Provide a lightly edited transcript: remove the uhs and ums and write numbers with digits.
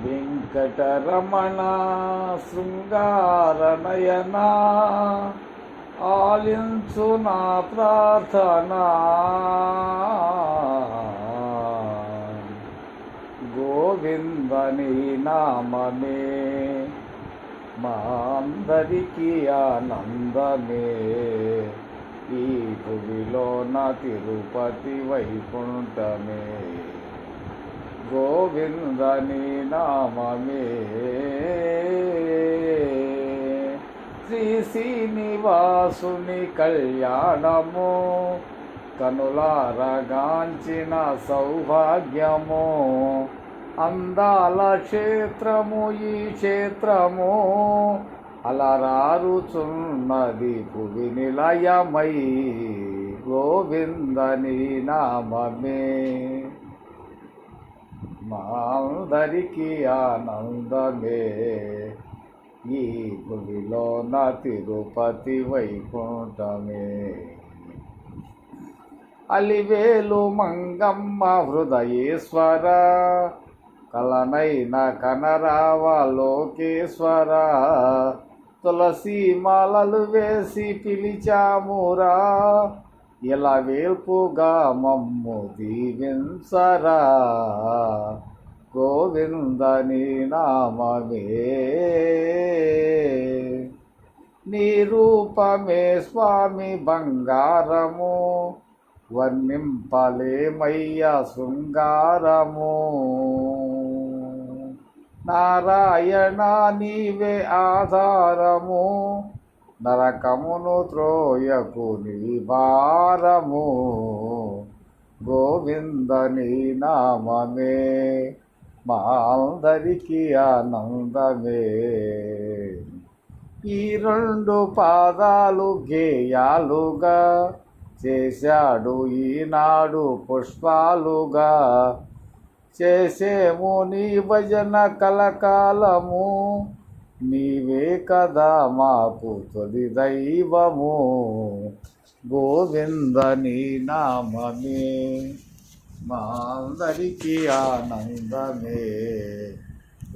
వెంకటరమణ శృంగారనయన ఆలించు నా ప్రార్థన. గోవిందని నామమే మా అందరికీ ఆనందమే. ఈ భువిలోన తిరుపతి వైకుంఠమే. గోవిందని నామమే. శ్రీ శ్రీనివాసుని కళ్యాణము కనులారగాంచిన సౌభాగ్యము. అందాల క్షేత్రము ఈ క్షేత్రము అలరారుచున్నది భువి నిలయమై. గోవిందని నామమే మా అందరికీ ఆనందమే. ఈ భువిలోన తిరుపతి వైకుంఠమే. అలివేలు మంగమ్మ హృదయేశ్వర కలనైన కనరావ లోకేశ్వర. తులసి మాలలు వేసి పిలిచామురా ఇలా వేల్పుగా మమ్ము దీవించరా. గోవిందని నామమే. నీ రూపమే స్వామి బంగారము వర్ణింపలేమయ్య శృంగారము. నారాయణ నీవే ఆధారము నరకమును త్రోయకు నీ భారము. గోవిందని నామమే మా అందరికీ ఆనందమే. ఈ రెండు పాదాలు గేయాలుగా చేశాడు ఈనాడు పుష్పాలుగా. చేసేము నీ భజన కలకాలము. నీవే కదా మాకు తొలి దైవము. గోవిందని నామమే మా అందరికీ ఆనందమే.